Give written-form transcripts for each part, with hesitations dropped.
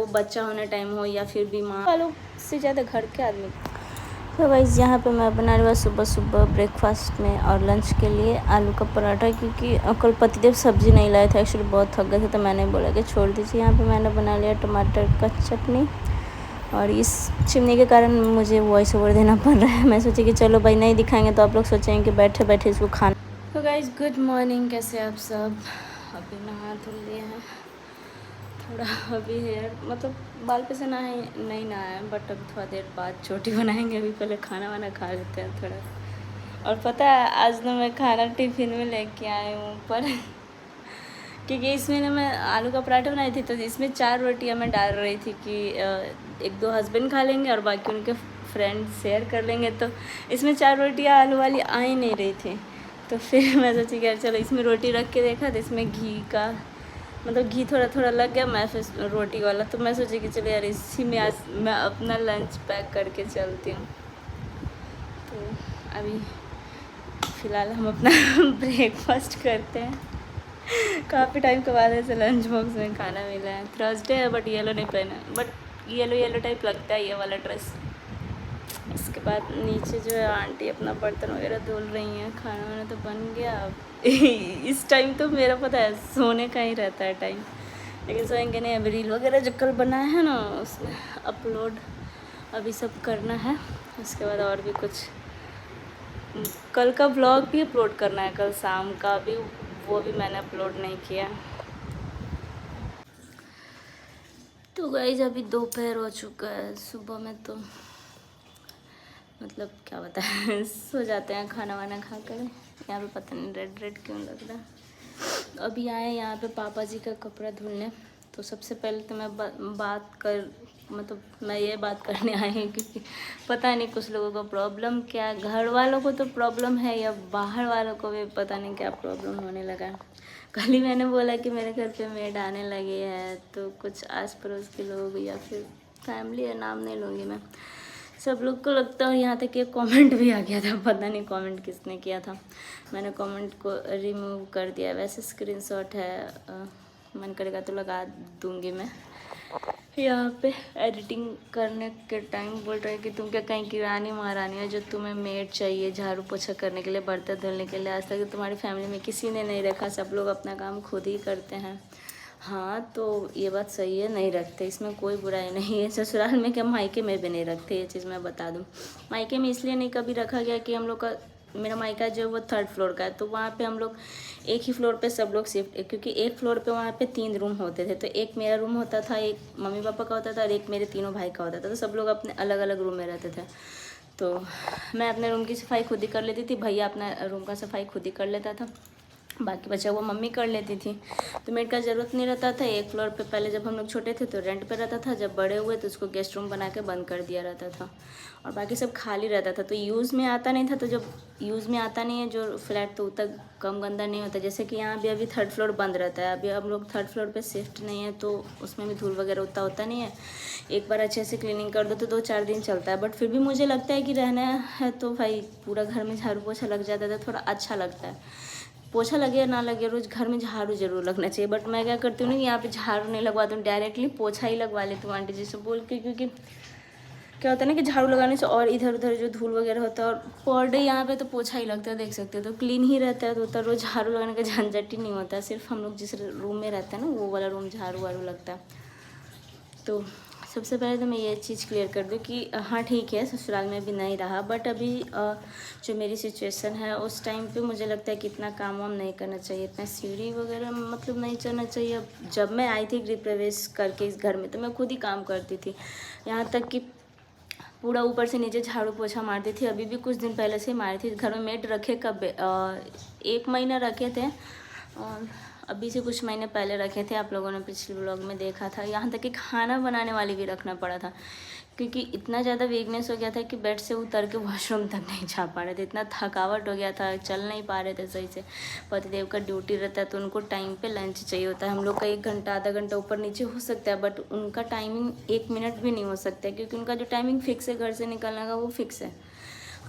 वो बच्चा होने टाइम हो या फिर बीमार वालों से ज़्यादा घर के आदमी। तो गाइस यहाँ पे मैं बना रही हूँ सुबह सुबह ब्रेकफास्ट में और लंच के लिए आलू का पराठा, क्योंकि कल पतिदेव सब्ज़ी नहीं लाए थे। एक्चुअली बहुत थक गए थे तो मैंने बोला कि छोड़ दीजिए। यहाँ पे मैंने बना लिया टमाटर का चटनी, और इस चिमनी के कारण मुझे वॉइस ओवर देना पड़ रहा है। मैं सोची कि चलो भाई नहीं दिखाएंगे तो आप लोग सोचेंगे कि बैठे बैठे इसको खाना। तो गाइस गुड मॉर्निंग, कैसे आप सब? अभी नहा धुल लिए हैं, थोड़ा अभी हेयर मतलब बाल पे से नहीं नहाया है, बट अभी थोड़ा देर बाद चोटी बनाएंगे। अभी पहले खाना वाना खा लेते हैं थोड़ा। और पता है आज तो मैं खाना टिफ़िन में लेके आई हूँ ऊपर क्योंकि इसमें ना मैं आलू का पराठा बनाई थी, तो इसमें 4 रोटियाँ मैं डाल रही थी कि 1-2 हस्बैंड खा लेंगे और बाकी उनके फ्रेंड शेयर कर लेंगे। तो इसमें 4 रोटियाँ आलू वाली आ ही नहीं रही थी, तो फिर मैं सोची कि चलो इसमें रोटी रख के देखा तो इसमें घी का मतलब घी थोड़ा थोड़ा लग गया मैं फिर रोटी वाला। तो मैं सोची कि चलो यार इसी में आज मैं अपना लंच पैक करके चलती हूँ। तो अभी फ़िलहाल हम अपना ब्रेकफास्ट करते हैं। काफ़ी टाइम के बाद ऐसे लंच बॉक्स में खाना मिला है। थर्सडे है बट येलो नहीं पहना, बट येलो टाइप लगता है ये वाला ड्रेस। इसके बाद नीचे जो है आंटी अपना बर्तन वगैरह धुल रही हैं। खाना वाना तो बन गया। अब इस टाइम तो मेरा पता है सोने का ही रहता है टाइम, लेकिन सोएंगे नहीं। अभी रील वगैरह जो कल बनाया है ना उसमें अपलोड अभी सब करना है। उसके बाद और भी कुछ कल का व्लॉग भी अपलोड करना है, कल शाम का भी, वो भी मैंने अपलोड नहीं किया। तो गाइस अभी दोपहर हो चुका है। सुबह में तो मतलब क्या बताएं सो जाते हैं खाना वाना खा कर। यहाँ पे पता नहीं रेड क्यों लग रहा है। अभी आए यहाँ पे पापा जी का कपड़ा धुलने। तो सबसे पहले तो मैं मैं ये बात करने आई हूँ क्योंकि पता नहीं कुछ लोगों को प्रॉब्लम क्या, घर वालों को तो प्रॉब्लम है या बाहर वालों को भी पता नहीं क्या प्रॉब्लम होने लगा। कल ही मैंने बोला कि मेरे घर पे मेड आने लगी है, तो कुछ आस पड़ोस के लोग या फिर फैमिली है, नाम नहीं लूँगी मैं, सब लोग को लगता है। यहाँ तक एक कमेंट भी आ गया था, पता नहीं कमेंट किसने किया था। मैंने कमेंट को रिमूव कर दिया। वैसे स्क्रीनशॉट है, मन करेगा तो लगा दूँगी मैं। यहाँ पे एडिटिंग करने के टाइम बोल रहे हैं कि तुम क्या कहीं की रानी महारानी हो जो तुम्हें मेड चाहिए झाड़ू पोछा करने के लिए, बर्तन धुलने के लिए। आज तक तुम्हारी फैमिली में किसी ने नहीं रखा, सब लोग अपना काम खुद ही करते हैं। हाँ तो ये बात सही है, नहीं रखते, इसमें कोई बुराई नहीं है। ससुराल में क्या मायके में भी नहीं रखते, ये चीज़ मैं बता दूँ। मायके में इसलिए नहीं कभी रखा गया कि हम लोग का, मेरा मायका जो वो 3rd फ्लोर का है, तो वहाँ पे हम लोग एक ही फ्लोर पे सब लोग शिफ्ट, क्योंकि एक फ्लोर पे वहाँ पे 3 रूम होते थे। तो एक मेरा रूम होता था, एक मम्मी पापा का होता था और एक मेरे तीनों भाई का होता था। तो सब लोग अपने अलग अलग रूम में रहते थे। तो मैं अपने रूम की सफाई खुद ही कर लेती थी, भैया अपना रूम का सफाई खुद ही कर लेता था, बाकी बचा वो मम्मी कर लेती थी। तो मेड का ज़रूरत नहीं रहता था। एक फ्लोर पे पहले जब हम लोग छोटे थे तो रेंट पे रहता था, जब बड़े हुए तो उसको गेस्ट रूम बना के बंद कर दिया रहता था और बाकी सब खाली रहता था। तो यूज़ में आता नहीं था। तो जब यूज़ में आता नहीं है जो फ्लैट, तो उतना कम गंदा नहीं होता। जैसे कि यहाँ भी अभी 3rd फ्लोर बंद रहता है, अभी हम लोग 3rd फ्लोर पर शिफ्ट नहीं है, तो उसमें भी धूल वगैरह उतना होता नहीं है। एक बार अच्छे से क्लीनिंग कर दो तो 2-4 दिन चलता है। बट फिर भी मुझे लगता है कि रहना है तो भाई पूरा घर में झाड़ू पोछा लग जाता है तो थोड़ा अच्छा लगता है। पोछा लगे या ना लगे, रोज़ घर में झाड़ू जरूर लगना चाहिए। बट मैं क्या करती हूँ ना, यहाँ पे झाड़ू नहीं लगवाती हूँ, डायरेक्टली पोछा ही लगवा लेती हूँ आंटी जी से बोल के। क्योंकि क्या होता है ना कि झाड़ू लगाने से और इधर उधर जो धूल वगैरह होता है, और पर डे यहाँ पे तो पोछा ही लगता है, देख सकते हो, तो क्लीन ही रहता है। तो उतना रोज़ झाड़ू लगाने का झंझट ही नहीं होता है। सिर्फ हम लोग जिस रूम में रहते हैं ना वो वाला रूम झाड़ू वाड़ू लगता है। तो सबसे पहले तो मैं ये चीज़ क्लियर कर दूँ कि हाँ ठीक है, ससुराल में भी नहीं रहा, बट अभी जो मेरी सिचुएशन है उस टाइम पे मुझे लगता है कि इतना काम वाम नहीं करना चाहिए, इतना सीढ़ी वगैरह मतलब नहीं चढ़ना चाहिए। अब जब मैं आई थी गृह प्रवेश करके इस घर में, तो मैं खुद ही काम करती थी, यहाँ तक कि पूरा ऊपर से नीचे झाड़ू पोछा मारती थी। अभी भी कुछ दिन पहले से मारी थी। घर में मेड रखे कब 1 महीना रखे थे, और अभी से कुछ महीने पहले रखे थे। आप लोगों ने पिछले व्लॉग में देखा था। यहाँ तक कि खाना बनाने वाली भी रखना पड़ा था, क्योंकि इतना ज़्यादा वीकनेस हो गया था कि बेड से उतर के वॉशरूम तक नहीं जा पा रहे थे। इतना थकावट हो गया था, चल नहीं पा रहे थे सही से। पतिदेव का ड्यूटी रहता है तो उनको टाइम पे लंच चाहिए होता है। हम लोग का 1 घंटा आधा घंटा ऊपर नीचे हो सकता है, बट उनका टाइमिंग 1 मिनट भी नहीं हो सकता है, क्योंकि उनका जो टाइमिंग फिक्स है घर से निकलने का वो फिक्स है।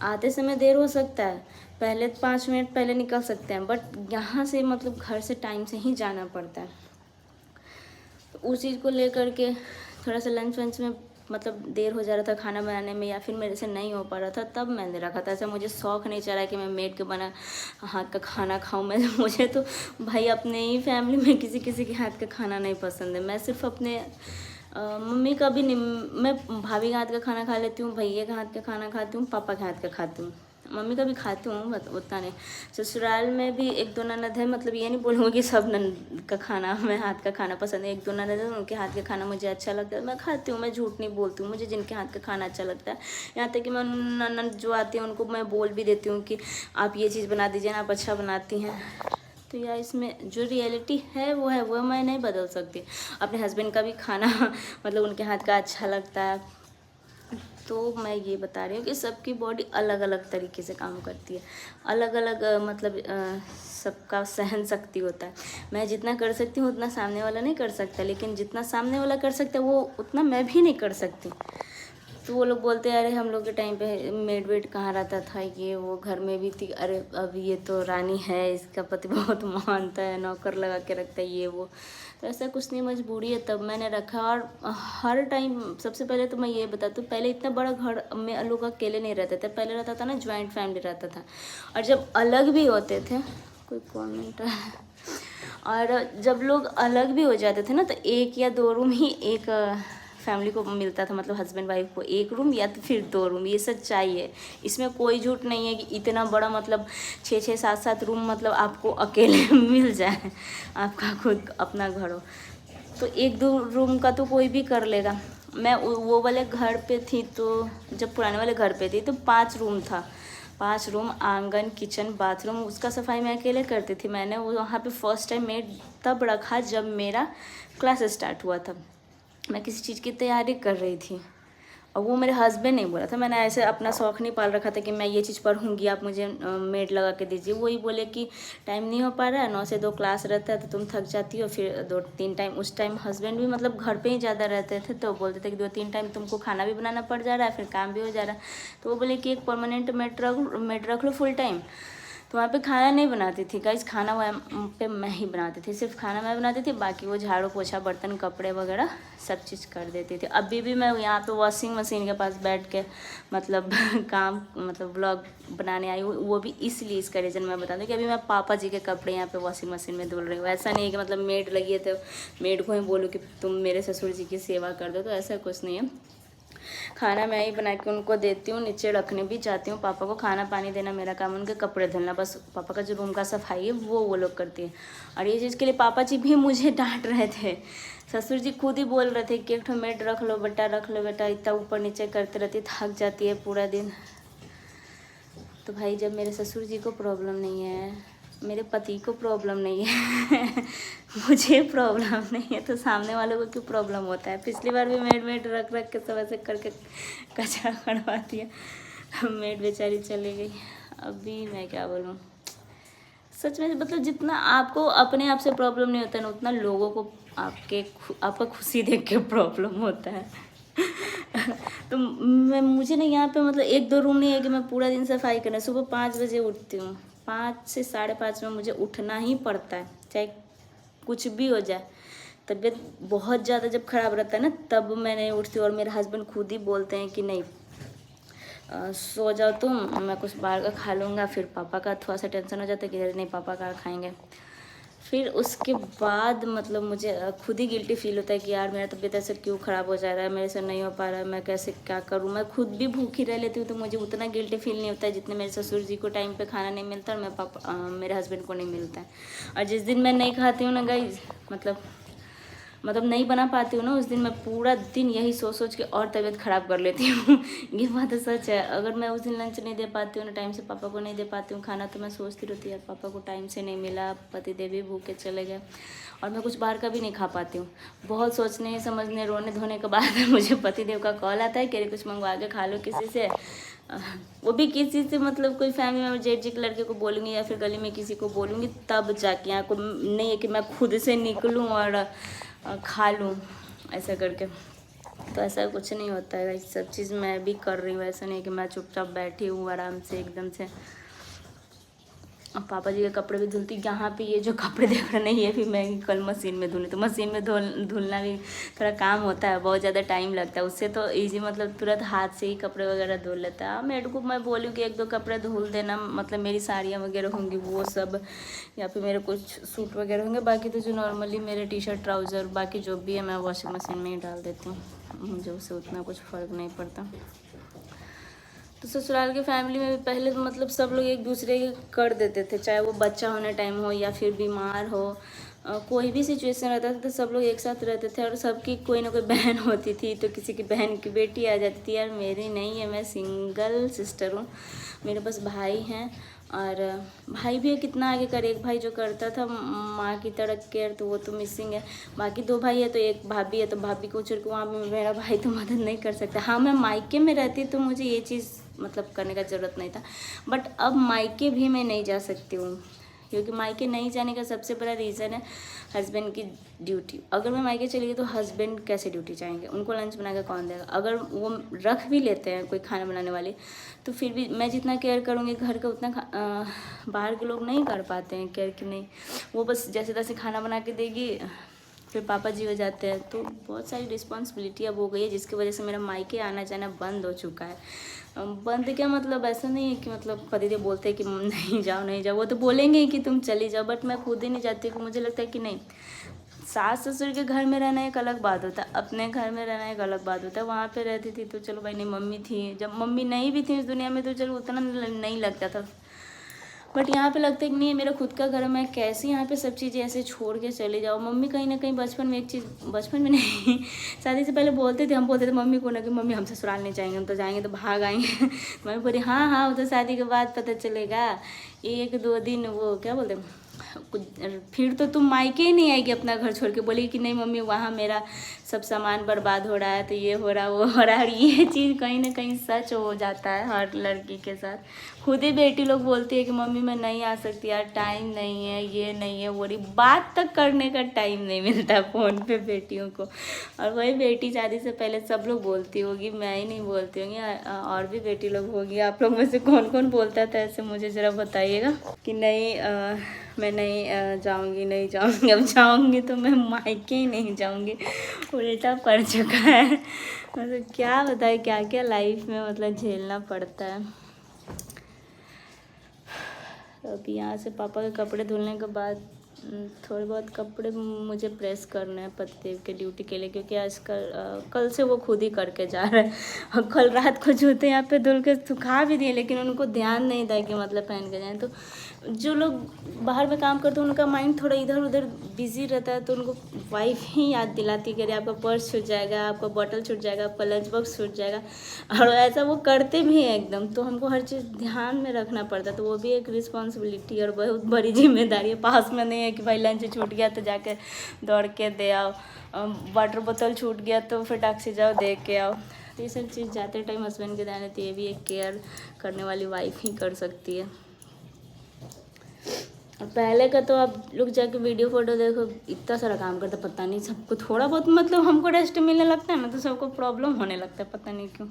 आते समय देर हो सकता है, पहले 5 मिनट पहले निकल सकते हैं, बट यहाँ से मतलब घर से टाइम से ही जाना पड़ता है। तो उस चीज़ को लेकर के थोड़ा सा लंच वंच में मतलब देर हो जा रहा था खाना बनाने में, या फिर मेरे से नहीं हो पा रहा था, तब मैंने रखा था। ऐसा मुझे शौक़ नहीं चला कि मैं मेड के बना हाथ का खाना खाऊं। मुझे तो भाई अपने ही फैमिली में किसी किसी के हाथ का खाना नहीं पसंद है। मैं सिर्फ अपने मम्मी का भी नहीं, मैं भाभी के हाथ का खाना खा लेती हूँ, भैया के हाथ का खाना खाती हूँ, पापा के हाथ का खाती हूँ, मम्मी का भी खाती हूँ, उतना नहीं। ससुराल में भी एक दो ननद है, मतलब ये नहीं बोलूँगी कि सब ननद का खाना मैं हाथ का खाना पसंद है। एक दो ननद है, उनके हाथ का खाना मुझे अच्छा लगता है, मैं खाती हूँ, मैं झूठ नहीं बोलती हूँ, मुझे जिनके हाथ का खाना अच्छा लगता है। यहाँ तक कि मैं ननद जो आती है उनको मैं बोल भी देती हूँ कि आप ये चीज़ बना दीजिए ना, आप अच्छा बनाती हैं। तो यार इसमें जो रियलिटी है वो मैं नहीं बदल सकती। अपने हस्बैंड का भी खाना मतलब उनके हाथ का अच्छा लगता है। तो मैं ये बता रही हूँ कि सबकी बॉडी अलग अलग तरीके से काम करती है, अलग अलग मतलब सबका सहन शक्ति होता है। मैं जितना कर सकती हूँ उतना सामने वाला नहीं कर सकता, लेकिन जितना सामने वाला कर सकता है वो उतना मैं भी नहीं कर सकती। तो वो लोग बोलते हैं अरे हम लोग के टाइम पे मेड वेड कहाँ रहता था, ये वो घर में भी थी, अरे अब ये तो रानी है, इसका पति बहुत मानता है, नौकर लगा के रखता है, ये वो। तो ऐसा कुछ नहीं, मजबूरी है, तब मैंने रखा। और हर टाइम सबसे पहले तो मैं ये बताती हूँ, पहले इतना बड़ा घर में लोग अकेले नहीं रहते थे, पहले रहता था ना ज्वाइंट फैमिली रहता था। और जब अलग भी होते थे, कोई कॉमेंट है, और जब लोग अलग भी हो जाते थे ना, तो 1 या 2 रूम ही एक फैमिली को मिलता था, मतलब हस्बैंड वाइफ को 1 रूम या तो फिर 2 रूम। ये सच्चाई है, इसमें कोई झूठ नहीं है कि इतना बड़ा मतलब 6-6, 7-7 रूम मतलब आपको अकेले मिल जाए, आपका खुद अपना घर हो। तो 1-2 रूम का तो कोई भी कर लेगा। मैं वो वाले घर पे थी, तो जब पुराने वाले घर पे थी तो 5 रूम था, 5 रूम, आंगन, किचन, बाथरूम, उसका सफाई मैं अकेले करती थी। मैंने वहाँ पे फर्स्ट टाइम मेड तब रखा जब मेरा क्लास स्टार्ट हुआ था, मैं किसी चीज़ की तैयारी कर रही थी, और वो मेरे हस्बैंड ने बोला था। मैंने ऐसे अपना शौक़ नहीं पाल रखा था कि मैं ये चीज़ पढ़ूंगी, आप मुझे मेड लगा के दीजिए। वही बोले कि टाइम नहीं हो पा रहा है, 9 से 2 क्लास रहता है, तो तुम थक जाती हो, फिर 2-3 टाइम। उस टाइम हस्बैंड भी मतलब घर पे ही ज़्यादा रहते थे, तो बोलते थे कि 2-3 टाइम तुमको खाना भी बनाना पड़ जा रहा है, फिर काम भी हो जा रहा है। तो वो बोले कि एक परमानेंट मेड रख लो फुल टाइम। तो वहाँ पे खाना नहीं बनाती थी गाइस, खाना वहाँ पे मैं ही बनाती थी, सिर्फ खाना मैं बनाती थी, बाकी वो झाड़ू पोछा बर्तन कपड़े वगैरह सब चीज़ कर देती थी। अभी भी मैं यहाँ पे वॉशिंग मशीन के पास बैठ के मतलब काम मतलब व्लॉग बनाने आई हूँ। वो भी इसलिए, इसका रीज़न मैं बता दूँ कि अभी मैं पापा जी के कपड़े यहाँ पे वॉशिंग मशीन में धुल रही हूँ। ऐसा नहीं है कि मतलब मेड लगी है तो मेड को ही बोलूँ कि तुम मेरे ससुर जी की सेवा कर दो, तो ऐसा कुछ नहीं है। खाना मैं ही बना के उनको देती हूँ, नीचे रखने भी जाती हूँ। पापा को खाना पानी देना मेरा काम, उनके कपड़े धुलना, बस पापा का जो रूम का सफाई है वो लोग करती हैं। और ये चीज़ के लिए पापा जी भी मुझे डांट रहे थे, ससुर जी खुद ही बोल रहे थे कि एक ठो मेड रख लो बेटा, रख लो बेटा, इतना ऊपर नीचे करते रहती, थक जाती है पूरा दिन। तो भाई जब मेरे ससुर जी को प्रॉब्लम नहीं है, मेरे पति को प्रॉब्लम नहीं है मुझे प्रॉब्लम नहीं है, तो सामने वालों को क्यों प्रॉब्लम होता है। पिछली बार भी मेड रख के सब ऐसे करके कचरा करवा दिया, मेड बेचारी चली गई। अभी मैं क्या बोलूँ, सच में मतलब जितना आपको अपने आप से प्रॉब्लम नहीं होता है ना, उतना लोगों को आपका खुशी देख के प्रॉब्लम होता है तो मुझे ना यहाँ पे मतलब 1-2 रूम नहीं है कि मैं पूरा दिन सफाई करना। सुबह 5 बजे उठती हूँ, 5 से 5:30 में मुझे उठना ही पड़ता है, चाहे कुछ भी हो जाए। तबीयत बहुत ज़्यादा जब ख़राब रहता है ना, तब मैं नहीं उठती। और मेरे हस्बैंड खुद ही बोलते हैं कि नहीं सो जाओ तुम, मैं कुछ बाहर का खा लूँगा। फिर पापा का थोड़ा सा टेंशन हो जाता है कि अरे नहीं पापा का खाएंगे। फिर उसके बाद मतलब मुझे खुद ही गिल्टी फील होता है कि यार मेरा तबीयत ऐसे क्यों ख़राब हो जा रहा है, मेरे से नहीं हो पा रहा है, मैं कैसे क्या करूँ। मैं खुद भी भूखी रह लेती हूँ तो मुझे उतना गिल्टी फील नहीं होता है जितने मेरे ससुर जी को टाइम पे खाना नहीं मिलता और मेरे हस्बैंड को नहीं मिलता है। और जिस दिन मैं नहीं खाती हूँ ना गाइस, मतलब नहीं बना पाती हूँ ना, उस दिन मैं पूरा दिन यही सोच के और तबीयत ख़राब कर लेती हूँ ये बात सच है। अगर मैं उस दिन लंच नहीं दे पाती हूँ ना, टाइम से पापा को नहीं दे पाती हूँ खाना, तो मैं सोचती रहती हूँ यार पापा को टाइम से नहीं मिला, पतिदेव भी भूखे चले गए, और मैं कुछ बाहर का भी नहीं खा पाती हूँ। बहुत सोचने समझने रोने धोने के बाद मुझे पतिदेव का कॉल आता है कि कुछ मंगवा के खा लो किसी से, वो भी किसी से मतलब कोई फैमिली में जेठ जी के लड़के को बोलूँगी या फिर गली में किसी को बोलूँगी, तब जाके यहाँ को नहीं है कि मैं खुद से निकलूँ और खा लूँ ऐसा करके। तो ऐसा कुछ नहीं होता है, सब चीज़ मैं भी कर रही हूँ। ऐसा नहीं कि मैं चुपचाप बैठी हूँ आराम से एकदम से। अब पापा जी के कपड़े भी धुलती। यहाँ पे ये जो कपड़े देख रहे हैं ये भी मैं कल मशीन में धुलने, तो मशीन में धुलना भी थोड़ा काम होता है, बहुत ज़्यादा टाइम लगता है। उससे तो इजी मतलब तुरंत हाथ से ही कपड़े वगैरह धुल लेता है। मेरे को मैं बोलूँ कि 1-2 कपड़े धुल देना, मतलब मेरी साड़ियाँ वगैरह होंगी वो सब, या फिर मेरे कुछ सूट वगैरह होंगे। बाकी तो जो नॉर्मली मेरे टी शर्ट ट्राउज़र बाकी जो भी है मैं वॉशिंग मशीन में ही डाल देती हूँ, मुझे उससे उतना कुछ फ़र्क नहीं पड़ता। तो ससुराल की फैमिली में भी पहले मतलब सब लोग एक दूसरे के कर देते थे, चाहे वो बच्चा होने टाइम हो या फिर बीमार हो, कोई भी सिचुएशन रहता था तो सब लोग एक साथ रहते थे। और सबकी कोई ना कोई बहन होती थी, तो किसी की बहन की बेटी आ जाती थी। यार मेरी नहीं है, मैं सिंगल सिस्टर हूँ, मेरे पास भाई हैं। और भाई भी कितना आगे करे, एक भाई जो करता था माँ की तरह केयर तो वो तो मिसिंग है। बाकी 2 भाई है, तो एक भाभी है, तो भाभी को छोड़ के वहाँ पे मेरा भाई तो मदद नहीं कर सकता। हाँ मैं मायके में रहती तो मुझे ये चीज़ मतलब करने का ज़रूरत नहीं था, बट अब मायके भी मैं नहीं जा सकती हूँ, क्योंकि मायके नहीं जाने का सबसे बड़ा रीज़न है हस्बैंड की ड्यूटी। अगर मैं मायके चली गई तो हस्बैंड कैसे ड्यूटी जाएंगे, उनको लंच बना कर कौन देगा। अगर वो रख भी लेते हैं कोई खाना बनाने वाली, तो फिर भी मैं जितना केयर करूँगी घर का उतना बाहर के लोग नहीं कर पाते हैं केयर की। नहीं, वो बस जैसे तैसे खाना बना के देगी, फिर पापा जी हो जाते हैं। तो बहुत सारी रिस्पॉन्सिबिलिटी अब हो गई है, जिसकी वजह से मेरा मायके आना जाना बंद हो चुका है। बंद क्या मतलब ऐसा नहीं है कि मतलब पतिदेव बोलते हैं कि नहीं जाओ नहीं जाओ, वो तो बोलेंगे ही कि तुम चली जाओ, बट मैं खुद ही नहीं जाती हूँ। मुझे लगता है कि नहीं, सास ससुर के घर में रहना एक अलग बात होता है, अपने घर में रहना एक अलग बात होता है। वहाँ पे रहती थी तो चलो भाई, नहीं मम्मी थी, जब मम्मी नहीं भी थी इस दुनिया में तो चलो उतना नहीं लगता था, बट यहाँ पे लगता है कि नहीं मेरा खुद का घर है, मैं कैसे यहाँ पे सब चीज़ें ऐसे छोड़ के चले जाओ। मम्मी कहीं ना कहीं बचपन में एक चीज़, बचपन में नहीं शादी से पहले बोलते थे, हम बोलते थे मम्मी को ना कि मम्मी हम ससुराल नहीं जाएंगे, हम तो जाएंगे तो भाग आएंगे मम्मी बोली हाँ हाँ वो तो शादी के बाद पता चलेगा, 1-2 दिन वो क्या बोलते कुछ, फिर तो तुम मायके ही नहीं आएगी अपना घर छोड़ के। बोली कि नहीं मम्मी वहाँ मेरा सब सामान बर्बाद हो रहा है, तो ये हो रहा वो हो रहा है। और ये चीज़ कहीं ना कहीं सच हो जाता है हर लड़की के साथ। खुद ही बेटी लोग बोलती है कि मम्मी मैं नहीं आ सकती यार, टाइम नहीं है, ये नहीं है, वो रही, बात तक करने का टाइम नहीं मिलता फ़ोन पे बेटियों को। और वही बेटी शादी से पहले सब लोग बोलती होगी, मैं ही नहीं बोलती होंगी, और भी बेटी लोग होगी। आप लोग में से कौन कौन बोलता था ऐसे, मुझे ज़रा बताइएगा कि नहीं मैं नहीं जाऊंगी, नहीं जाऊंगी, अब जाऊंगी तो मैं मायके ही नहीं जाऊंगी, उल्टा पड़ चुका है। मतलब क्या बताए, क्या क्या लाइफ में मतलब झेलना पड़ता है। अभी यहाँ से पापा के कपड़े धुलने के बाद थोड़े बहुत कपड़े मुझे प्रेस करने हैं पतिदेव के ड्यूटी के लिए, क्योंकि आजकल कल से वो खुद ही करके जा रहे हैं। कल रात को जूते यहाँ पे धुल के सुखा भी दिए, लेकिन उनको ध्यान नहीं था कि मतलब पहन के जाएँ। तो जो लोग बाहर में काम करते हैं उनका माइंड थोड़ा इधर उधर बिजी रहता है, तो उनको वाइफ ही याद दिलाती कि अरे आपका पर्स छूट जाएगा, आपका बॉटल छूट जाएगा, आपका लंच बॉक्स छूट जाएगा, और ऐसा वो करते भी हैं एकदम। तो हमको हर चीज़ ध्यान में रखना पड़ता है, तो वो भी एक रिस्पॉन्सिबिलिटी और बहुत बड़ी जिम्मेदारी है। पास में नहीं है कि भाई लंच छूट गया तो जाकर दौड़ के दे आओ, वाटर बोतल छूट गया तो फटाक से जाओ दे के आओ। तो ये सब चीज़ जाते टाइम हस्बैंड के ध्यान रहती है, ये भी एक केयर करने वाली वाइफ ही कर सकती है। और पहले का तो आप लोग जाके वीडियो फोटो देखो, इतना सारा काम करता पता नहीं, सबको थोड़ा बहुत मतलब हमको रेस्ट मिलने लगता है ना, तो सबको प्रॉब्लम होने लगता है पता नहीं क्यों।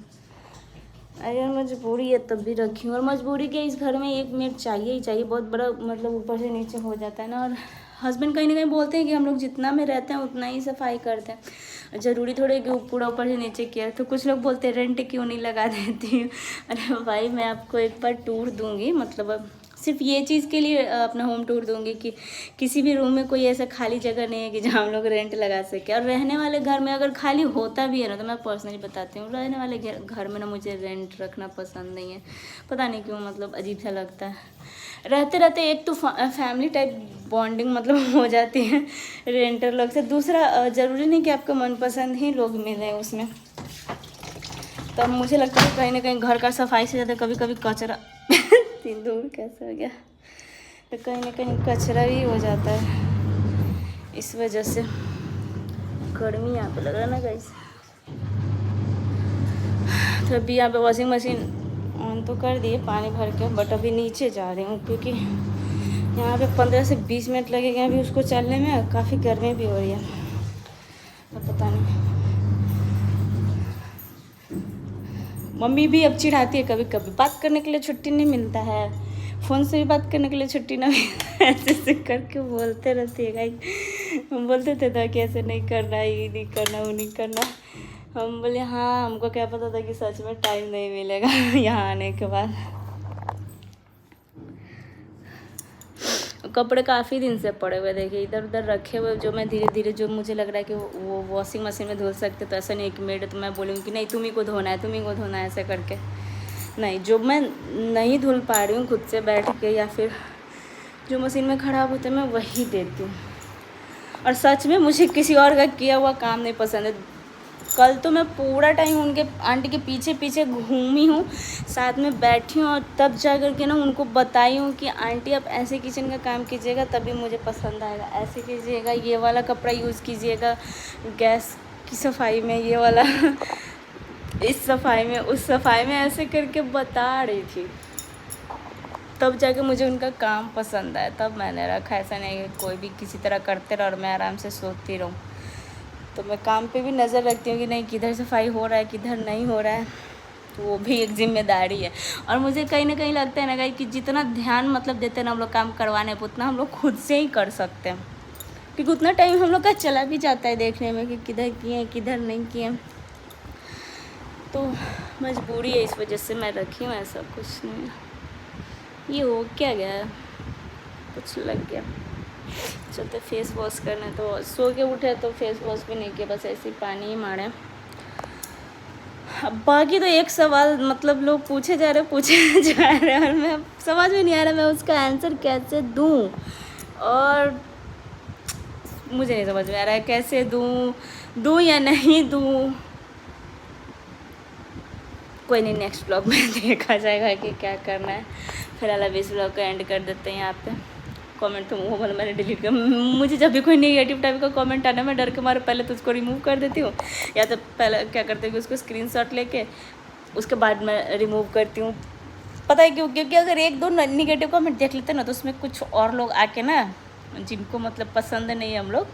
अगर मजबूरी है तब भी रखी हूँ, और मजबूरी के इस घर में 1 मिनट चाहिए ही चाहिए, बहुत बड़ा मतलब ऊपर से नीचे हो जाता है ना। और हस्बैंड कहीं ना कहीं बोलते हैं कि हम लोग जितना में रहते हैं उतना ही सफाई करते हैं, ज़रूरी थोड़ी कि पूरा ऊपर से नीचे किया। तो कुछ लोग बोलते हैं रेंट क्यों नहीं लगा देती हूँ। अरे भाई मैं आपको एक बार टूर दूँगी, मतलब सिर्फ ये चीज़ के लिए अपना होम टूर दूंगी कि किसी भी रूम में कोई ऐसा खाली जगह नहीं है कि जहाँ हम लोग रेंट लगा सके। और रहने वाले घर में अगर खाली होता भी है ना, तो मैं पर्सनली बताती हूँ, रहने वाले घर में ना मुझे रेंट रखना पसंद नहीं है, पता नहीं क्यों, मतलब अजीब सा लगता है। रहते रहते एक तो फैमिली टाइप बॉन्डिंग मतलब हो जाती है रेंटर लोग से, दूसरा ज़रूरी नहीं कि आपको मनपसंद ही लोग मिले उसमें। तब मुझे लगता है कहीं ना कहीं घर का सफाई से ज़्यादा कभी कभी कचरा दूर कैसे हो गया, तो कहीं ना कहीं कचरा भी हो जाता है, इस वजह से गर्मी यहाँ पे लग रहा है ना गाइस। तो अभी यहाँ पे वॉशिंग मशीन ऑन तो कर दिए पानी भर के, बट अभी नीचे जा रही हूँ क्योंकि यहाँ पे 15 से 20 मिनट लगेगा अभी उसको चलने में, काफ़ी गर्मी भी हो रही है, तो पता नहीं। मम्मी भी अब चिढ़ाती है कभी कभी, बात करने के लिए छुट्टी नहीं मिलता है, फ़ोन से भी बात करने के लिए छुट्टी ना मिले ऐसे ऐसे करके बोलते रहती है गाइस। हम बोलते थे था कि ऐसे नहीं करना, ये नहीं करना, वो नहीं करना। हम बोले हाँ, हमको क्या पता था कि सच में टाइम नहीं मिलेगा यहाँ आने के बाद। कपड़े काफ़ी दिन से पड़े हुए देखिए इधर उधर रखे हुए, जो मैं धीरे धीरे जो मुझे लग रहा है कि वो वॉशिंग मशीन में धुल सकते, तो ऐसा नहीं है कि मेड तो मैं बोलूँगी कि नहीं तुम ही को धोना है, तुम ही को धोना है, ऐसे करके नहीं। जो मैं नहीं धुल पा रही हूँ खुद से बैठ के या फिर जो मशीन में खराब होते मैं वही देती हूँ। और सच में मुझे किसी और का किया हुआ काम नहीं पसंद है। कल तो मैं पूरा टाइम उनके आंटी के पीछे पीछे घूमी हूँ, साथ में बैठी हूँ और तब जा कर के ना उनको बताई हूँ कि आंटी आप ऐसे किचन का काम कीजिएगा तभी मुझे पसंद आएगा, ऐसे कीजिएगा, ये वाला कपड़ा यूज़ कीजिएगा गैस की सफाई में, ये वाला इस सफाई में, उस सफाई में, ऐसे करके बता रही थी। तब जाके मुझे उनका काम पसंद आया, तब मैंने रखा। ऐसा नहीं कि कोई भी किसी तरह करते रहो और मैं आराम से सोती रहूँ। तो मैं काम पे भी नज़र रखती हूँ कि नहीं किधर सफाई हो रहा है, किधर नहीं हो रहा है, तो वो भी एक जिम्मेदारी है। और मुझे कहीं ना कहीं लगता है ना कि जितना ध्यान मतलब देते हैं ना हम लोग काम करवाने पर, उतना हम लोग खुद से ही कर सकते हैं, क्योंकि उतना टाइम हम लोग का चला भी जाता है देखने में कि किधर किए किधर नहीं किए। तो मजबूरी है, इस वजह से मैं रखी हूँ, ऐसा कुछ नहीं। ये हो क्या गया, कुछ लग गया। चलते फेस वॉश करने, तो सो के उठे तो फेस वॉश भी नहीं किया, बस ऐसे ही पानी ही मारे। अब बाकी तो एक सवाल मतलब लोग पूछे जा रहे और मैं समझ में नहीं आ रहा मैं उसका आंसर कैसे दूँ, और मुझे नहीं समझ में आ रहा है कैसे दूँ या नहीं दूँ। कोई नहीं, नेक्स्ट ब्लॉग में देखा जाएगा कि क्या करना है। फिलहाल अभी इस ब्लॉग को एंड कर देते हैं यहाँ पे। कमेंट तो वो वाला मैंने डिलीट कर, मुझे जब भी कोई नेगेटिव टाइप का कमेंट आना मैं डर के मारे पहले तो उसको रिमूव कर देती हूँ, या तो पहले क्या करती हूँ कि उसको स्क्रीनशॉट लेके उसके बाद मैं रिमूव करती हूँ। पता है क्यों? क्योंकि अगर एक दो नेगेटिव कमेंट देख लेते ना तो उसमें कुछ और लोग आके ना, जिनको मतलब पसंद नहीं है हम लोग,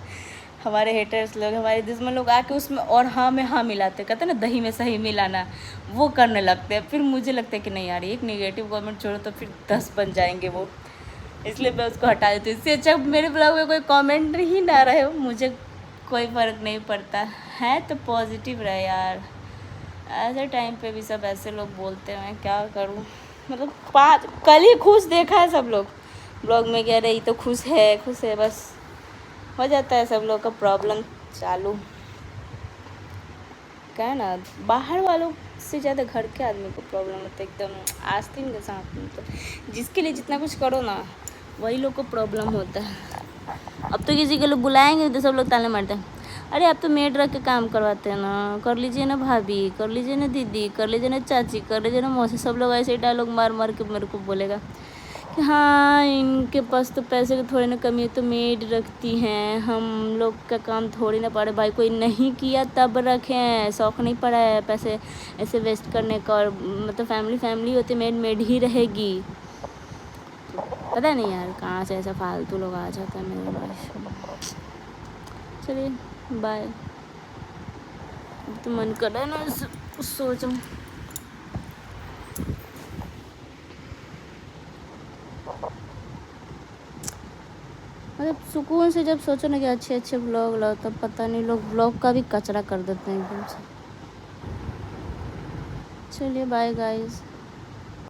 हमारे हेटर्स लोग, हमारे दुश्मन लोग आके उसमें और हाँ में हाँ मिलाते, कहते हैं ना दही में सही मिलाना, वो करने लगते हैं। फिर मुझे लगता है कि नहीं यार, एक नेगेटिव कमेंट छोड़ो तो फिर 10 बन जाएंगे वो, इसलिए मैं उसको हटा देती हूँ। इससे अच्छा मेरे ब्लॉग में कोई कमेंट ही ना रहे, मुझे कोई फ़र्क नहीं पड़ता है, तो पॉजिटिव रहे यार। ऐसे टाइम पे भी सब ऐसे लोग बोलते हैं, मैं क्या करूँ। मतलब कल ही खुश देखा है सब लोग ब्लॉग में, कह रहे ये तो खुश है, बस हो जाता है सब लोग का प्रॉब्लम चालू। क्या है ना, बाहर वालों से ज़्यादा घर के आदमी को प्रॉब्लम होता है, एकदम आस्तीन के साथ। मतलब जिसके लिए जितना कुछ करो ना वही लोग को प्रॉब्लम होता है। अब तो किसी के लोग बुलाएंगे तो सब लोग ताने मारते हैं, अरे आप तो मेड रख के काम करवाते हैं ना, कर लीजिए ना भाभी, कर लीजिए ना दीदी, कर लीजिए ना चाची, कर लीजिए ना मौसी। सब लोग ऐसे ही डायलॉग मार मार के मेरे को बोलेगा कि हाँ इनके पास तो पैसे की थोड़ी ना कमी है, तो मेड रखती हैं, हम लोग का काम थोड़ी ना पड़े। भाई कोई नहीं किया तब रखें, शौक नहीं पड़ा है पैसे ऐसे वेस्ट करने का। और मतलब फैमिली होती, मेड ही रहेगी। पता नहीं यार कहाँ से ऐसा फालतू लोग आ जाता है मेरे पास। चलिए बाय, तो मन कर रहा है ना सोचूं। मतलब सुकून से जब सोचो ना कि अच्छे अच्छे ब्लॉग लाओ, तब पता नहीं लोग ब्लॉग का भी कचरा कर देते हैं एकदम से। चलिए बाय गाइस।